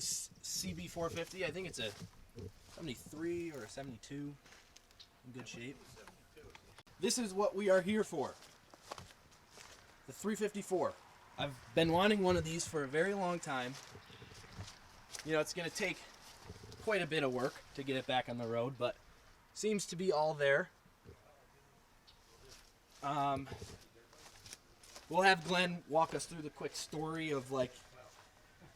CB450. I think it's a 73 or a 72. In good shape. This is what we are here for. The 354. I've been wanting one of these for a very long time. You know, it's going to take quite a bit of work to get it back on the road, but seems to be all there. We'll have Glenn walk us through the quick story of like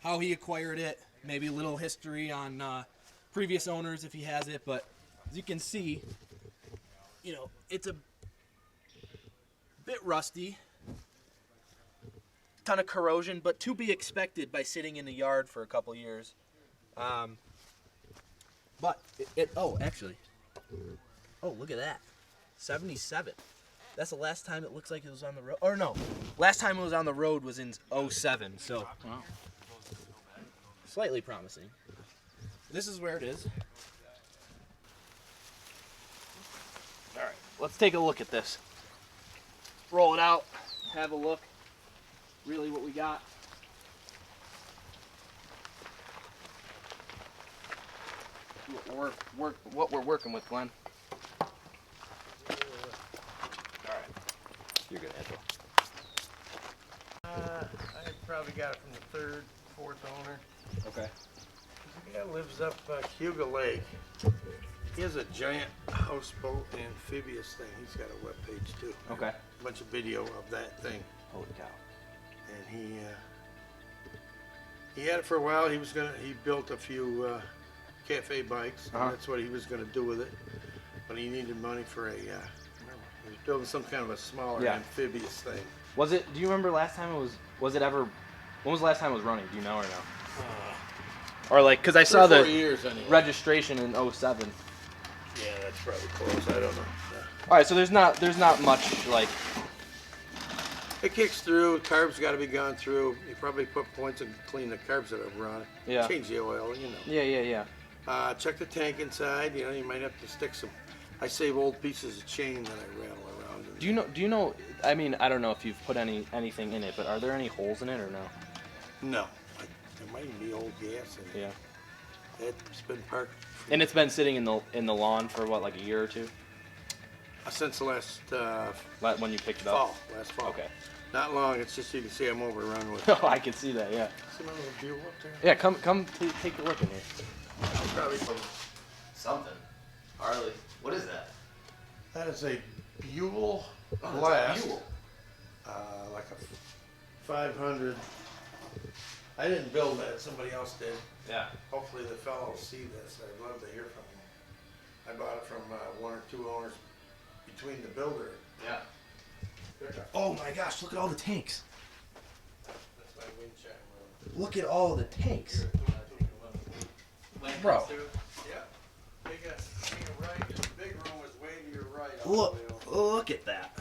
how he acquired it, maybe a little history on previous owners if he has it, but as you can see, you know, it's a bit rusty, ton of corrosion, but to be expected by sitting in the yard for a couple years. But oh, actually, oh, look at that, 77. That's the last time it looks like it was on the road. Or no, last time it was on the road was in 07, so wow. Slightly promising. This is where it is. All right, let's take a look at this. Roll it out, have a look. Really what we got. What we're working with, Glenn. You're good, Angela. I probably got it from the third, fourth owner. Okay. The guy lives up Huga Lake. He has a giant houseboat amphibious thing. He's got a webpage too. Okay. A bunch of video of that thing. Holy cow. And he had it for a while. He built a few cafe bikes. And that's what he was going to do with it. But he needed money for a. He was building some kind of a smaller amphibious thing. Was it? Do you remember last time it was? Was it ever? When was the last time it was running? Do you know or no? Or like, because I saw the years anyway. registration in 07. Yeah, that's probably close. I don't know. Yeah. All right, so there's not much like. It kicks through. Carbs got to be gone through. You probably put points and clean the carbs that have run. Yeah. Change the oil, you know. Yeah. Check the tank inside. You know, you might have to stick some. I save old pieces of chain that I rattle around. Do you know? I mean, I don't know if you've put anything in it, but are there any holes in it or no? No. There might even be old gas in it. Yeah. It's been parked. And it's been sitting in the lawn for what, like a year or two? Since the last. When you picked it up. Last fall. Okay. Not long. It's just you can see I'm overrun with. Oh, I can see that. Yeah. See my little Buell up there? Yeah. Come take a look in here. Probably from something. Harley. What is that? That is a Buell Oh, Blast. that's a Buell. Like a 500. I didn't build that. Somebody else did. Yeah. Hopefully the fellow will see this. I'd love to hear from him. I bought it from one or two owners between the builder. Yeah. Oh my gosh! Look at all the tanks. That's my wind chime room. Look at all the tanks. Land Bro. comes through. Yeah. Take a right. This big room is way to your right. all the way over. Look at that.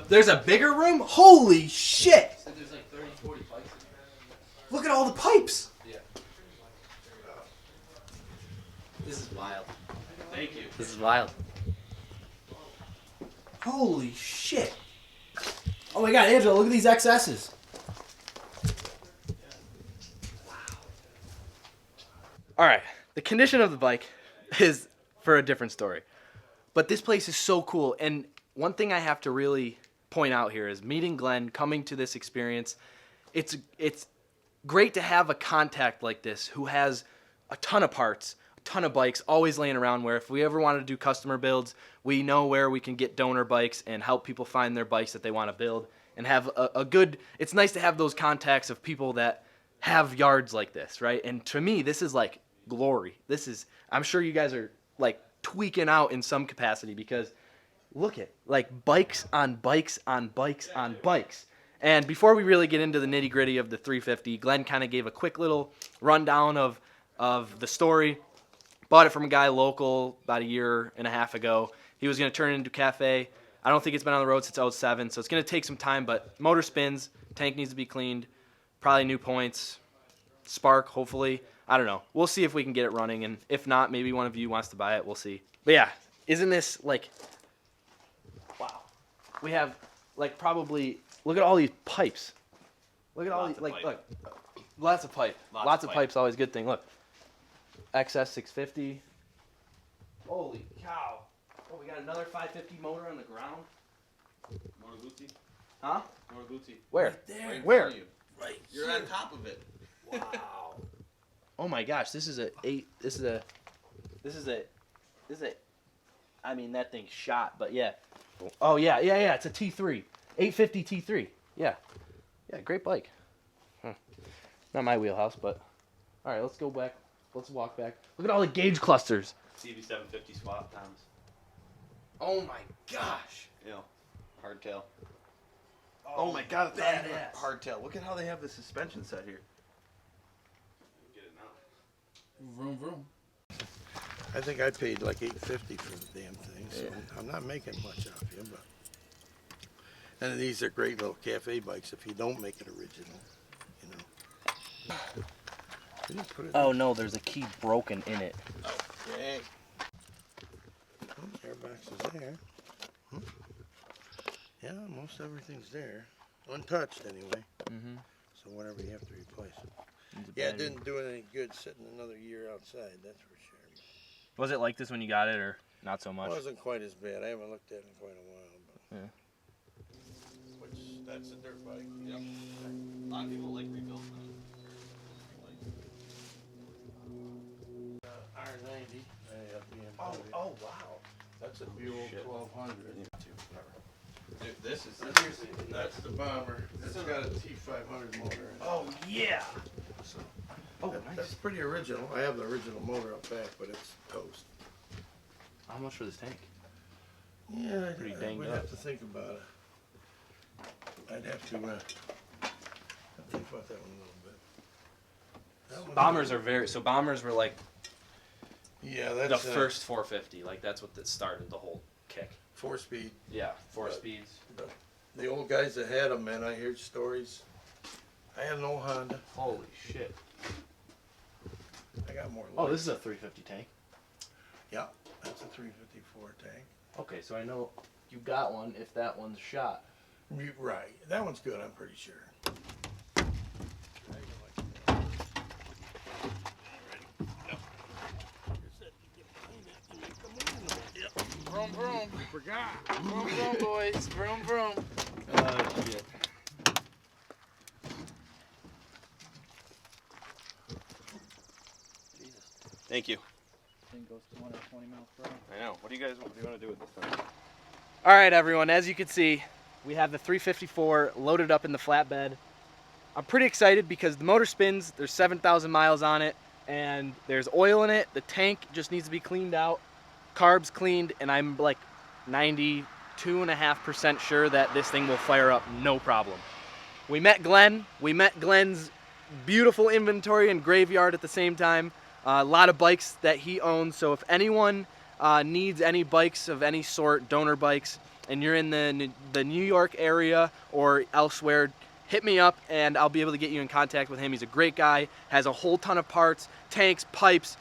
There's a bigger room? Holy shit! So there's like 30, 40 bikes in there. Look at all the pipes. Yeah. This is wild. Thank you. This is wild. Holy shit. Oh my god, Angela, look at these XS's. Wow. Alright, the condition of the bike is for a different story. But this place is so cool, and one thing I have to really point out here is meeting Glenn, coming to this experience, it's great to have a contact like this who has a ton of parts, a ton of bikes always laying around, where if we ever want to do customer builds, we know where we can get donor bikes and help people find their bikes that they want to build, and have a good, it's nice to have those contacts of people that have yards like this, right? And to me, this is like glory. This is, I'm sure you guys are like tweaking out in some capacity, because look at like bikes on bikes on bikes on bikes. And before we really get into the nitty gritty of the 350, Glenn kind of gave a quick little rundown of the story. Bought it from a guy local about a year and a half ago. He was going to turn it into a cafe. I don't think it's been on the road since 07, so it's going to take some time, but motor spins, tank needs to be cleaned, probably new points, spark, hopefully. I don't know. We'll see if we can get it running, and if not, maybe one of you wants to buy it. We'll see. But yeah, isn't this like, wow. We have like probably, look at all these pipes. Look at all these, like, look. Lots of pipe. Lots of pipe's always a good thing. Look. XS 650. Holy cow. Oh, we got another 550 motor on the ground. Motor Gucci? Huh? Motor Gucci. Where? Right there. Right in Where? front of you. Right. You're on top of it. Wow. Oh my gosh, this is a I mean, that thing's shot, but yeah. Oh yeah, it's a T3. 850 T3. Yeah. Yeah, great bike. Huh. Not my wheelhouse, but all right, let's go back. Let's walk back. Look at all the gauge clusters. CB350 swap times. Oh my gosh. Yeah. Hardtail. Oh my god, badass. Hardtail. Look at how they have the suspension set here. Get it now. Vroom vroom. I think I paid like $850 for the damn thing, so I'm not making much off you, but. And these are great little cafe bikes if you don't make it original, you know. Did you put it Oh no, there's a key broken in it. Okay. Airbox is there. Yeah, most everything's there. Untouched anyway. Mm-hmm. So whatever you have to replace. Yeah, it didn't do it any good sitting another year outside, that's for sure. Was it like this when you got it, or not so much? It wasn't quite as bad. I haven't looked at it in quite a while. But Yeah. which, that's a dirt bike. Yep. A lot of people like rebuilt them. R90. Oh wow. That's a Buell Shit. 1200. Dude, this is That's the bomber. It's got a T500 motor in it. Oh yeah. So, Oh that's nice. pretty original. I have the original motor up back, but it's toast. How much for this tank? Yeah, Pretty we'd danged up. have to think about it. I'd have to think about that one a little bit. That one- Bombers are bombers were like Yeah, the that's first 450. Like that's what that started the whole kick. 4-speed. Yeah, four But- speeds. The old guys that had them, man, I heard stories. I had an old Honda. Holy shit. I got more. Oh, lights. this is a 350 tank. Yeah, that's a 354 tank. Okay, so I know you got one if that one's shot. Right, that one's good. I'm pretty sure. Vroom vroom. Vroom vroom, boys. Vroom vroom. Shit. Thank you. Thing goes 220 miles per hour. I know. What do you want to do with this thing? All right, everyone. As you can see, we have the 354 loaded up in the flatbed. I'm pretty excited because the motor spins. There's 7,000 miles on it, and there's oil in it. The tank just needs to be cleaned out, carbs cleaned, and I'm like 92.5% sure that this thing will fire up no problem. We met Glenn. We met Glenn's beautiful inventory and graveyard at the same time. A lot of bikes that he owns. So if anyone needs any bikes of any sort, donor bikes, and you're in the New York area or elsewhere, hit me up and I'll be able to get you in contact with him. He's a great guy, has a whole ton of parts, tanks, pipes,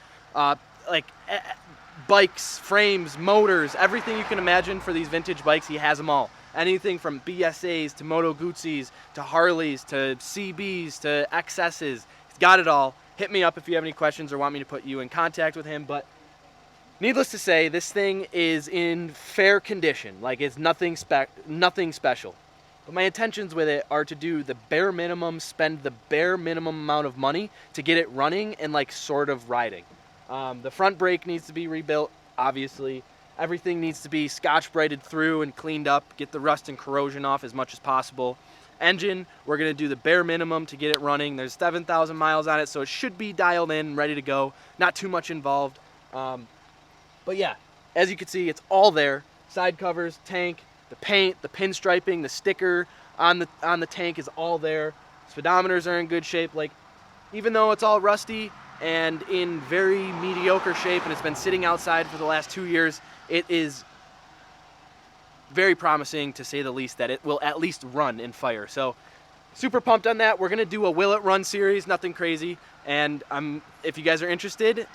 bikes, frames, motors, everything you can imagine for these vintage bikes, he has them all. Anything from BSAs to Moto Guzzis to Harleys to CBs to XSs, he's got it all. Hit me up if you have any questions or want me to put you in contact with him. But needless to say, this thing is in fair condition. Like, it's nothing special. But my intentions with it are to do the bare minimum, spend the bare minimum amount of money to get it running and like sort of riding. The front brake needs to be rebuilt, obviously. Everything needs to be scotch-brighted through and cleaned up, get the rust and corrosion off as much as possible. Engine, we're going to do the bare minimum to get it running. There's 7,000 miles on it, so it should be dialed in, ready to go. Not too much involved. But yeah, as you can see, it's all there. Side covers, tank, the paint, the pinstriping, the sticker on the tank is all there. Speedometers are in good shape. Like, even though it's all rusty and in very mediocre shape and it's been sitting outside for the last 2 years, it is very promising, to say the least, that it will at least run and fire. So super pumped on that. We're going to do a Will It Run series, nothing crazy. And if you guys are interested,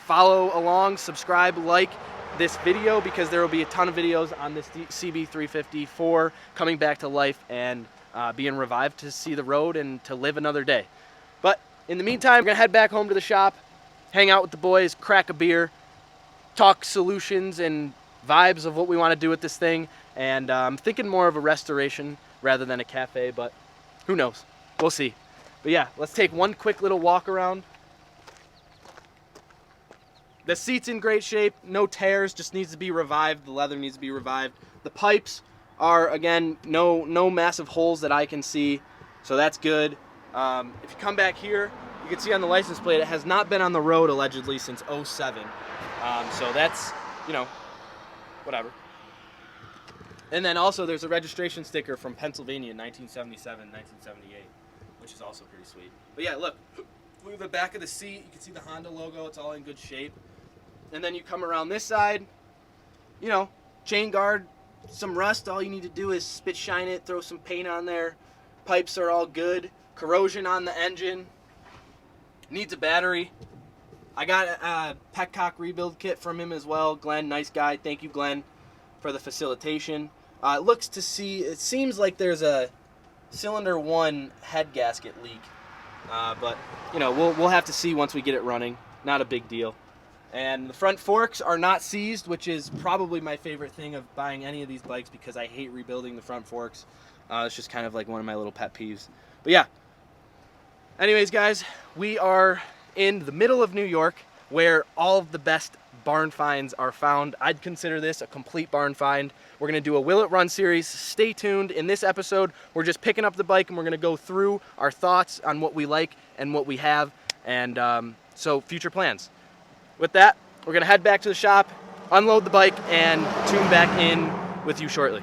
follow along, subscribe, like this video, because there will be a ton of videos on this CB350 coming back to life and being revived to see the road and to live another day. But In the meantime, we're going to head back home to the shop, hang out with the boys, crack a beer, talk solutions and vibes of what we want to do with this thing. And I'm thinking more of a restoration rather than a cafe, but who knows? We'll see. But yeah, let's take one quick little walk around. The seat's in great shape, no tears, just needs to be revived. The leather needs to be revived. The pipes are, again, no massive holes that I can see, so that's good. If you come back here, you can see on the license plate it has not been on the road allegedly since '07. So that's, you know, whatever. And then also there's a registration sticker from Pennsylvania in 1977, 1978, which is also pretty sweet. But yeah, look at the back of the seat. You can see the Honda logo. It's all in good shape. And then you come around this side, you know, chain guard, some rust. All you need to do is spit shine it, throw some paint on there. Pipes are all good. Corrosion on the engine. Needs a battery. I got a petcock rebuild kit from him as well. Glenn, nice guy. Thank you, Glenn, for the facilitation. It seems like there's a cylinder 1 head gasket leak. But, you know, we'll have to see once we get it running. Not a big deal. And the front forks are not seized, which is probably my favorite thing of buying any of these bikes because I hate rebuilding the front forks. It's just kind of like one of my little pet peeves. But yeah. Anyways, guys, we are in the middle of New York where all of the best barn finds are found. I'd consider this a complete barn find. We're going to do a Will It Run series. Stay tuned. In this episode, we're just picking up the bike and we're going to go through our thoughts on what we like and what we have. And so future plans. With that, we're going to head back to the shop, unload the bike, and tune back in with you shortly.